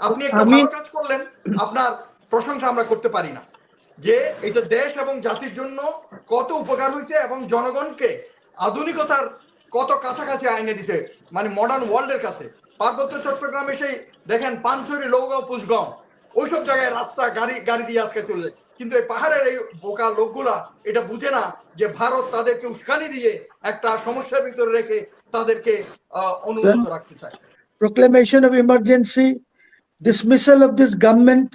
আপনি একটা ভালো কাজ করলেন, আপনার প্রশংসা আমরা করতে পারি না, যে এটা দেশ এবং জাতির জন্য কত উপকার হয়েছে এবং জনগণকে আধুনিকতার কত কাছাকাছি আইনে দিছে, মানে মডার্ন ওয়ার্ল্ডের কাছে। পার্বত্য চট্টগ্রামে সেই দেখেন পানছড়ি, লৌগাঁও, পুষগাঁও, ওইসব জায়গায় রাস্তা গাড়ি গাড়ি দিয়ে আজকে চলে যায়, কিন্তু এই পাহাড়ের এই বোকা লোকগুলা এটা বুঝে না যে ভারত তাদেরকে উস্কানি দিয়ে একটা সমস্যার ভিতরে রেখে তাদেরকে অনুন্নত রাখতে চায়। Proclamation of emergency, dismissal of this government,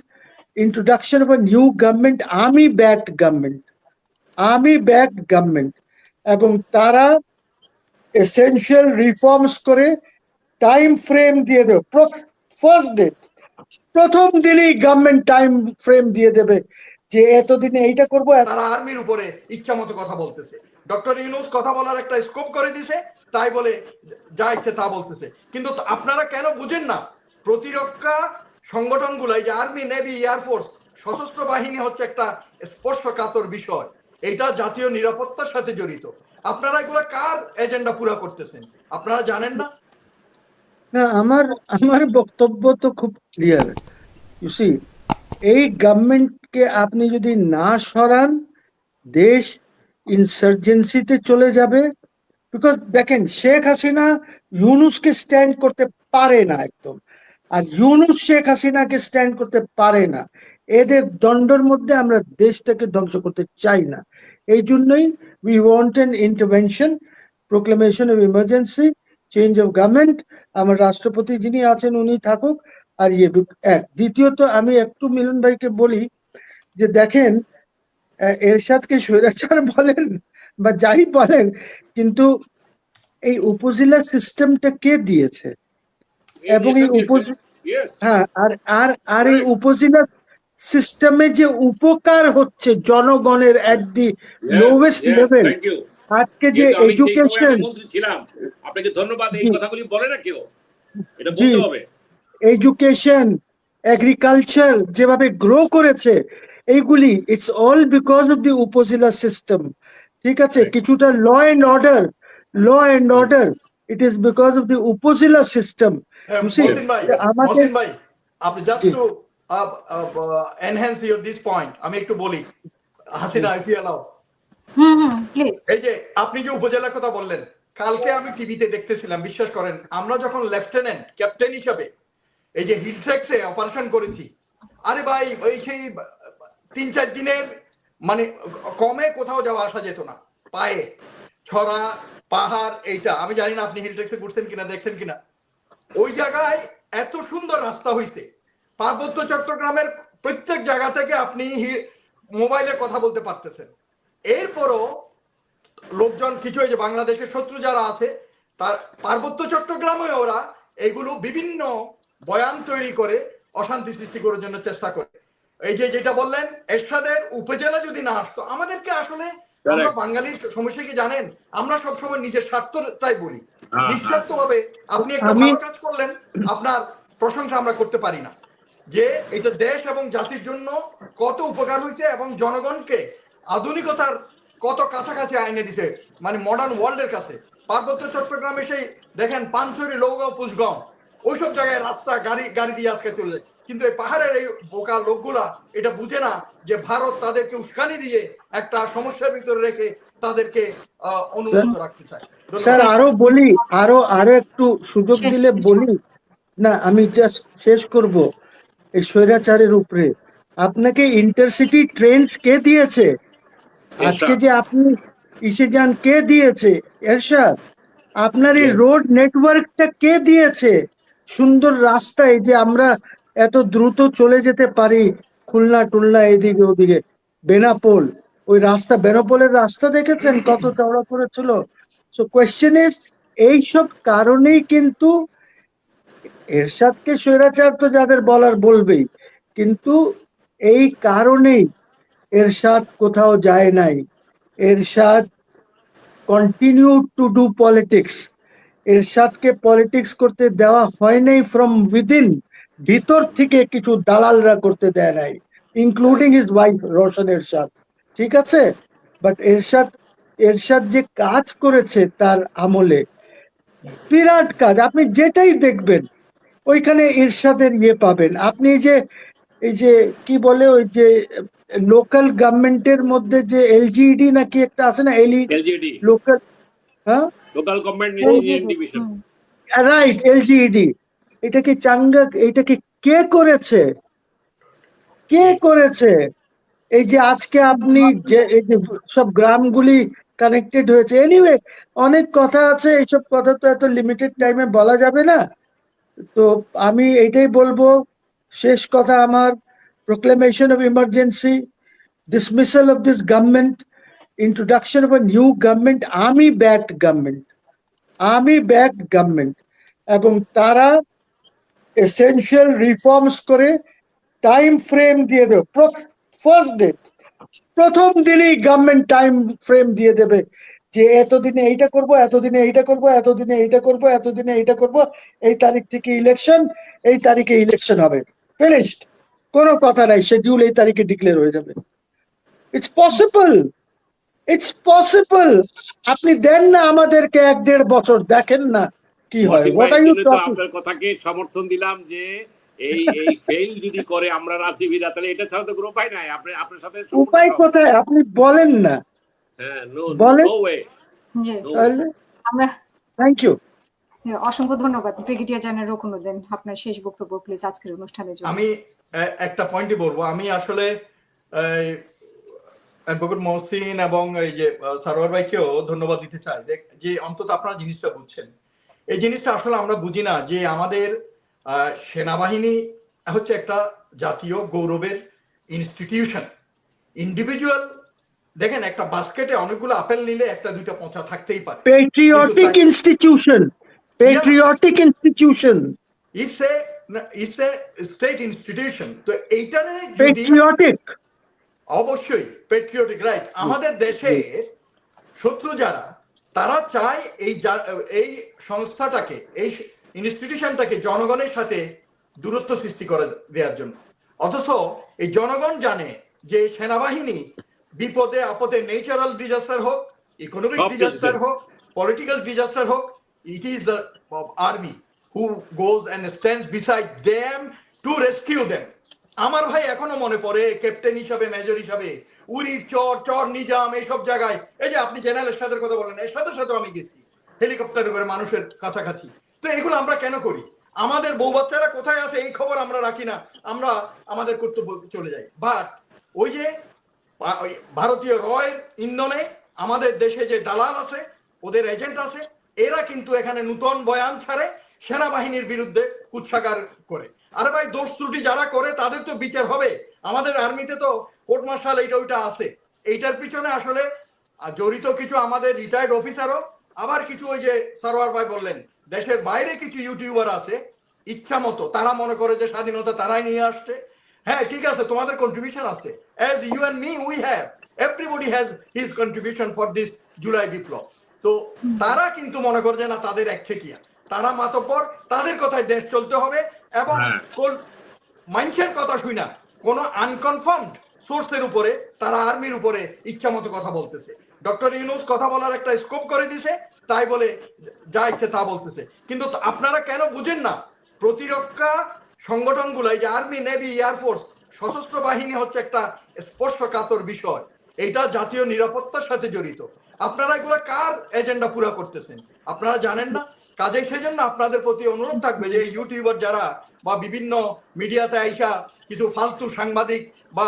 introduction of a new government, army-backed government, এবং তারা essential reforms করে টাইম ফ্রেম দিয়ে দেবে। ফার্স্ট ডে, প্রথম দিনই গভর্নমেন্ট টাইম ফ্রেম দিয়ে দেবে যে এতদিনে এইটা করবো। তারা আর্মির উপরে ইচ্ছা মতো কথা বলতেছে। ডক্টর ইউনূস কথা বলার একটা স্কোপ করে দিছে, তাই বলে যা ইচ্ছে তা বলতেছে। কিন্তু আপনারা কেন বুঝেন না, প্রতিরক্ষা সংগঠনগুলো, এই যে আর্মি, নেভি, এয়ারফোর্স, সশস্ত্র বাহিনী হচ্ছে একটা স্পর্শকাতর বিষয়, এটা জাতীয় নিরাপত্তার সাথে জড়িত। আপনারা এগুলো কার এজেন্ডা পুরো করতেছেন আপনারা জানেন না? না, আমার বক্তব্য তো খুব ক্লিয়ার। ইউ সি, এই গভর্নমেন্টকে আপনি যদি না সরান, দেশ ইনসার্জেন্সিতে চলে যাবে। বিকজ দেখেন, শেখ হাসিনা ইউনূসকে স্ট্যান্ড করতে পারে না একদম, আর ইউনূস শেখ হাসিনাকে স্ট্যান্ড করতে পারে না। এদের দণ্ডের মধ্যে আমরা দেশটাকে ধ্বংস করতে চাই না। এই জন্যই we want N intervention, proclamation of emergency, change of government. আমার রাষ্ট্রপতি যিনি আছেন উনি থাকুক। আর এক, দ্বিতীয়ত আমি একটু মিলন ভাইকে বলি যে দেখেন, এরশাদকে স্বৈরাচার বলেন বা যাই বলেন, কিন্তু এই উপজেলা সিস্টেমটা কে দিয়েছে? এবং এই হ্যাঁ, আর এই উপজেলা সিস্টেমে যে উপকার হচ্ছে জনগণের এট দি লোয়েস্ট লেভেল, আজকে যে এডুকেশন, আপনাকে ধন্যবাদ, এই কথাগুলি বলে না কেউ, এটা বলতে হবে। এডুকেশন, এগ্রিকালচার যেভাবে গ্রো করেছে, এইগুলি it's all because of the upazila system. ঠিক আছে, কিছুটা law and order, it is because of the upazila system. Mohsin ভাই, আপনি just to enhance this point আমি একটু বলি, Hasina, if you allow. Please. এই যে আপনি যে উপজেলার কথা বললেন, কালকে আমি টিভিতে দেখতেছিলাম, বিশ্বাস করেন, আমরা যখন লেফটেন্যান্ট ক্যাপ্টেন হিসাবে এই যে হিলট্রেক্সে অপারেশন করেছি, আরে ভাই ওই সেই 3-4 দিনের মানে কমে কোথাও যাওয়া আসা যেত না, পায়ে ছড়া পাহাড়। এইটা আমি জানি না আপনি হিলট্রেক্সে ঘুরছেন কিনা, দেখছেন কিনা। ওই জায়গায় এত সুন্দর রাস্তা হইছে, পার্বত্য চট্টগ্রামের প্রত্যেক জায়গা থেকে আপনি মোবাইলে কথা বলতে পারতেছেন। এরপরও লোকজন কিছু, এই যে বাংলাদেশের শত্রু যারা আছে, তার পার্বত্য চট্টগ্রামে ওরা এগুলো বিভিন্ন বয়ান তৈরি করে অশান্তি সৃষ্টি করার জন্য চেষ্টা করে। এই যে যেটা বললেন, এরশাদের উপজেলা যদি না আসতো, আমাদেরকে আসলে, আমরা বাঙালির সমস্যা কি জানেন, আমরা সবসময় নিজের স্বার্থটাই বলি, নিঃস্বার্থ ভাবে। আপনি একটা ভালো কাজ করলেন, আপনার প্রশংসা আমরা করতে পারি না, যে এটা দেশ এবং জাতির জন্য কত উপকার হয়েছে এবং জনগণকে আধুনিকতার কত কাছাকাছি আইনে দিছে, মানে মডার্ন ওয়ার্ল্ডের কাছে। পার্বত্য চট্টগ্রামে সেই দেখেন পানছড়ি, লৌগাঁও, পুষগাঁও, ওইসব জায়গায় রাস্তা গাড়ি গাড়ি দিয়ে আজকে চলে যায়, কিন্তু এই পাহাড়ের এই বোকা লোকগুলা এটা বুঝে না যে ভারত তাদেরকে উস্কানি দিয়ে একটা সমস্যার ভিতরে রেখে তাদেরকে অনুন্নত রাখতে চায়। স্যার আরো বলি, আরো একটু সুযোগ দিলে বলি না, আমি জাস্ট শেষ করব এই স্বৈরাচারের উপরে। আপনাকে ইন্টারসিটি ট্রেন কে দিয়েছে? আজকে যে আপনি ইসে যান, কে দিয়েছে? এরশাদ। আপনার এই রোড নেটওয়ার্কটা কে দিয়েছে? সুন্দর রাস্তায় যে আমরা এত দ্রুত চলে যেতে পারি, খুলনা টুলনা এদিকে ওদিকে। বেনাপোল, ওই রাস্তা, বেনাপোলের রাস্তা দেখেছেন কত চওড়া করেছিল? সো কোয়েশ্চেন ইজ, এইসব কারণেই কিন্তু এরশাদকে স্বৈরাচার তো যাদের বলার বলবেই, কিন্তু এই কারণেই এরশাদ কোথাও যায় নাই। Ershad continue to do politics. এরশাদকে পলিটিক্স করতে দেওয়া হয় নাই ফ্রম উইদিন, ভিতর থেকে কিছু দালালরা করতে দেয় নাই, ইনক্লুডিং হিজ ওয়াইফ রোশন এরশাদ। ঠিক আছে, বাট এরশাদ যে কাজ করেছে তার আমলে, বিরাট কাজ। আপনি যেটাই দেখবেন, ওইখানে ইরশাদের পাবেন আপনি। এই যে কি বলে ওই যে লোকাল গভর্নমেন্টের মধ্যে যে এলজিইডি নাকি একটা আছে না, এলজিডি, লোকাল, হ্যাঁ, local government engineering division. Right, LGED. এটাকে কে করেছে? কে করেছে? এই যে আজকে আপনি যে এই যে সব গ্রামগুলি কানেক্টেড হয়েছে, এনিওয়ে অনেক কথা আছে, এইসব কথা তো এত লিমিটেড টাইমে বলা যাবে না। তো আমি এইটাই বলবো, শেষ কথা আমার, proclamation of emergency, dismissal of this government, introduction of a new government, army backed government, এবং তারা এসেনশিয়াল রিফর্মস করে টাইম ফ্রেম দিয়ে দেবে। ফার্স্ট ডে, প্রথম দিনই গভর্নমেন্ট টাইম ফ্রেম দিয়ে দেবে যে এতদিনে এইটা করব, এতদিনে এইটা করব, এতদিনে এইটা করব, এতদিনে এইটা করব, এই তারিখ থেকে ইলেকশন, এই তারিখে ইলেকশন হবে, ফিনিশড। কোনো কথা নাই, শিডিউল এই তারিখে ডিক্লেয়ার হয়ে যাবে। It's possible, it's possible. আপনি দেন না আমাদেরকে 1-1.5 বছর, দেখেন না কি হয়। What are you talking? আপনার কথাকে সমর্থন দিলাম যে এই ফেল যদি করে আমরা রাজনীতিবিদরা, তাহলে এটা ছাড়া তো কোনো উপায় নাই। আপনার সাথে উপায় কোথায় আপনি বলেন না? হ্যাঁ, বলেন। No way. জি, তাহলে আমরা থ্যাংক ইউ। অসংখ্য ধন্যবাদ ব্রিগেডিয়ার জেনারেল রুকনুদ্দিন, আপনার শেষ বক্তব্য প্লিজ আজকের অনুষ্ঠানের জন্য। আমি একটা পয়েন্টই বলবো। আমি আসলে অ্যাডভোকেট মহসিন এবং এই যে সারোয়ার ভাইকেও ধন্যবাদ দিতে চাই যে অন্তত আপনারা জিনিসটা বুঝছেন। এই জিনিসটা আসলে আমরা বুঝি না যে আমাদের সেনাবাহিনী হচ্ছে একটা জাতীয় গৌরবের ইনস্টিটিউশন। ইন্ডিভিজুয়াল দেখেন, একটা বাস্কেটে অনেকগুলো আপেল নিলে একটা দুইটা পচা থাকতেই পারে। Patriotic institution, patriotic institution, it's a state institution. তো এইটারে যদি পেট্রিয়টিক, অবশ্যই পেট্রিয়টিক, রাইট। আমাদের দেশের শত্রু যারা, তারা চায় এই সংস্থাটাকে, এই ইনস্টিটিউশনটাকে জনগণের সাথে দূরত্ব সৃষ্টি করে দেওয়ার জন্য। অথচ এই জনগণ জানে যে সেনাবাহিনী বিপদে আপদে, ন্যাচারাল ডিজাস্টার হোক, ইকোনমিক ডিজাস্টার হোক, পলিটিক্যাল ডিজাস্টার হোক, it is the army who goes and stands beside them to rescue them. আমার ভাই এখনো মনে পড়ে ক্যাপ্টেন হিসাবে, মেজর হিসাবে উড়ি, চর নিজাম, এইসব জায়গায়, এই যে আপনি জেনারেল এরশাদের কথা বলেন, এরশাদের সাথে আমি গেছি হেলিকপ্টারে করে মানুষের কাছাকাছি। তো এগুলো আমরা কেন করি? আমাদের বউ বাচ্চারা কোথায় আছে এই খবর আমরা রাখি না, আমরা আমাদের কর্তব্য চলে যাই। বাট ওই যে ভারতীয় রয়ের ইন্ধনে আমাদের দেশে যে দালাল আছে, ওদের এজেন্ট আছে, এরা কিন্তু এখানে নূতন বয়ান ছাড়ে, সেনাবাহিনীর বিরুদ্ধে কুচ্ছাগার করে। আরে ভাই, দোষ ত্রুটি যারা করে তাদের তো বিচার হবে। আমাদের আর্মিতে তো কোর্ট মার্শাল এইটা ওইটা আছে। এইটার পিছনে আসলে জড়িত কিছু আমাদের রিটায়ার্ড অফিসারও, আবার কিছু ওই যে সারোয়ার ভাই বললেন, দেশের বাইরে কিছু ইউটিউবার আছে, ইচ্ছা মতো তারা মনে করে যে স্বাধীনতা তারাই নিয়ে আসছে। হ্যাঁ, ঠিক আছে, তোমাদের কন্ট্রিবিউশন আছে, as you and me, we have, everybody has his contribution for this July বিপ্লব। তো তারা কিন্তু মনে করে যে না, তাদের একচেটিয়া, তারা মাতব্বর, তাদের কথায় দেশ চলতে হবে। এবং মানুষের কথা শুই না, কোন আনকনফার্মড সোর্সের উপরে তারা আর্মির উপরে ইচ্ছা মতো কথা বলতেছে। ডক্টর ইউনূস কথা বলার একটা স্কোপ করে দিছে, তাই বলে যা ইচ্ছে তা বলতেছে। কিন্তু আপনারা কেন বুঝেন না, প্রতিরক্ষা সংগঠনগুলাই যে আর্মি, নেভি, এয়ারফোর্স, সশস্ত্র বাহিনী হচ্ছে একটা স্পর্শকাতর বিষয়। এইটা জাতীয় নিরাপত্তার সাথে জড়িত। আপনারা এগুলো কার এজেন্ডা পুরা করতেছেন আপনারা জানেন না। কাজে সেজন্য আপনাদের প্রতি অনুরোধ থাকবে যে ইউটিউবার যারা বা বিভিন্ন মিডিয়াতে আইসা কিছু ফালতু সাংবাদিক বা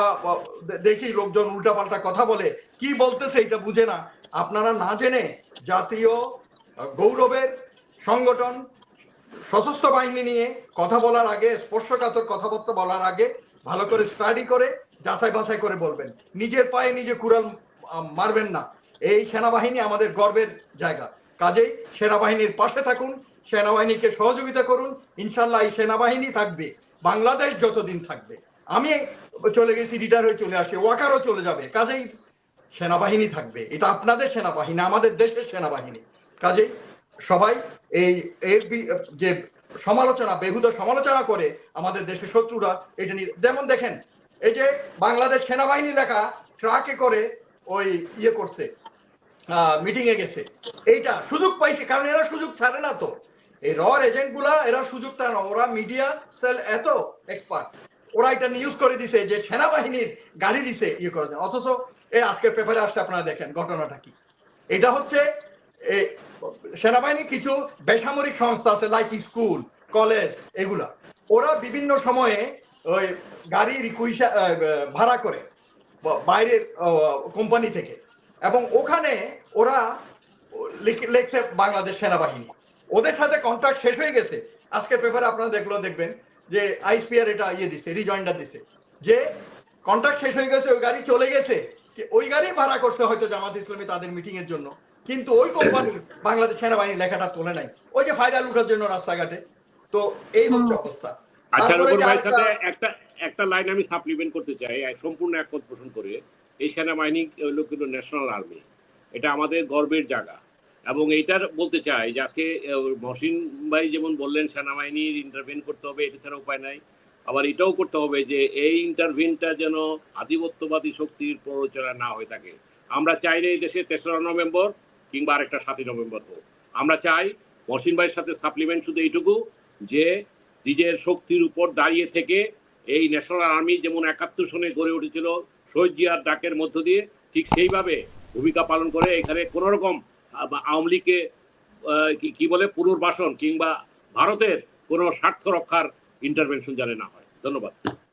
দেখি লোকজন উল্টাপাল্টা কথা বলে, কি বলতেছে এটা বুঝে না, আপনারা না জেনে জাতীয় গৌরবের সংগঠন সশস্ত্র বাহিনী নিয়ে কথা বলার আগে, স্পর্শকাতর কথাবার্তা বলার আগে ভালো করে স্টাডি করে যাচাই বাছাই করে বলবেন। নিজের পায়ে নিজে কুড়াল মারবেন না। এই সেনাবাহিনী আমাদের গর্বের জায়গা। কাজেই সেনাবাহিনীর পাশে থাকুন, সেনাবাহিনীকে সহযোগিতা করুন। ইনশাল্লাহ এই সেনাবাহিনী থাকবে বাংলাদেশ যতদিন থাকবে। আমি চলে গেছি, রিটায়ার হয়ে চলে আসি, ওয়াকারও চলে যাবে, কাজেই সেনাবাহিনী থাকবে। এটা আপনাদের সেনাবাহিনী, আমাদের দেশের সেনাবাহিনী। কাজেই সবাই এই এর যে সমালোচনা, বেহুদা সমালোচনা করে আমাদের দেশের শত্রুরা, এটা নিয়ে, যেমন দেখেন এই যে বাংলাদেশ সেনাবাহিনী লেখা ট্রাকে করে ওই ইয়ে করছে, মিটিং এ গেছে, এইটা সুযোগ পাইছে, কারণ এরা সুযোগ ছাড়ে না। তো এই এজেন্ট গুলা এরা সুযোগ তা না, ওরা মিডিয়া সেল এত এক্সপার্ট, ওরা এটা নিউজ করে দিছে যে সেনাবাহিনীর গাড়ি দিছে ইয়ে করার জন্য, অথচ এই আজকের পেপারে আসছে আপনারা দেখেন ঘটনাটা কি। এটা হচ্ছে সেনাবাহিনীর কিছু বেসামরিক সংস্থা আছে লাইক স্কুল কলেজ এগুলা, ওরা বিভিন্ন সময়ে ওই গাড়ি রিকুইশা ভাড়া করে বাইরের কোম্পানি থেকে, এবং ওখানে ওরা লিখছে বাংলাদেশ সেনাবাহিনী, ওদের সাথে কন্ট্রাক্ট শেষ হয়ে গেছে। আজকের পেপারে আপনারা দেখবেন যে আইসপিআর এটা ইয়ে দিচ্ছে, রিজয়েন্ডার দিচ্ছে যে কন্ট্রাক্ট শেষ হয়ে গেছে, ওই গাড়ি চলে গেছে, ওই গাড়ি ভাড়া করছে হয়তো জামাত ইসলামী তাদের মিটিং এর জন্য, কিন্তু ওই কোম্পানি বাংলাদেশ সেনাবাহিনীর লেখাটা তোলে নাই, ওই যে ফায়দা লুটার জন্য রাস্তাঘাটে। তো এই হচ্ছে অবস্থা। আচ্ছা রুকন ভাইয়ের সাথে একটা লাইন আমি সাপ্লিমেন্ট করতে চাই, সম্পূর্ণ একমত পোষণ করে। এই সেনাবাহিনী হলো কিন্তু ন্যাশনাল আর্মি, এটা আমাদের গর্বের জায়গা। এবং এইটার বলতে চাই যে আজকে মহসিন ভাই যেমন বললেন সেনাবাহিনীর ইন্টারভেন করতে হবে, এটা ছাড়া উপায় নাই। আবার এটাও করতে হবে যে এই ইন্টারভেনটা যেন আধিপত্যবাদী শক্তির প্ররোচনা না হয়ে থাকে। আমরা চাই না এই দেশে ৩রা নভেম্বর কিংবা আরেকটা ৭ই নভেম্বর হোক। আমরা চাই মহসিন ভাইয়ের সাথে সাপ্লিমেন্ট শুধু এইটুকু যে নিজের শক্তির উপর দাঁড়িয়ে থেকে এই ন্যাশনাল আর্মি যেমন ৭১ সনে গড়ে উঠেছিল শহীদ জিয়ার ডাকের মধ্য দিয়ে, ঠিক সেইভাবে ভূমিকা পালন করে এখানে কোনো রকম আওয়ামী লীগকে কি বলে পুনর্বাসন কিংবা ভারতের কোনো স্বার্থ রক্ষার ইন্টারভেনশন যেন না হয়। ধন্যবাদ।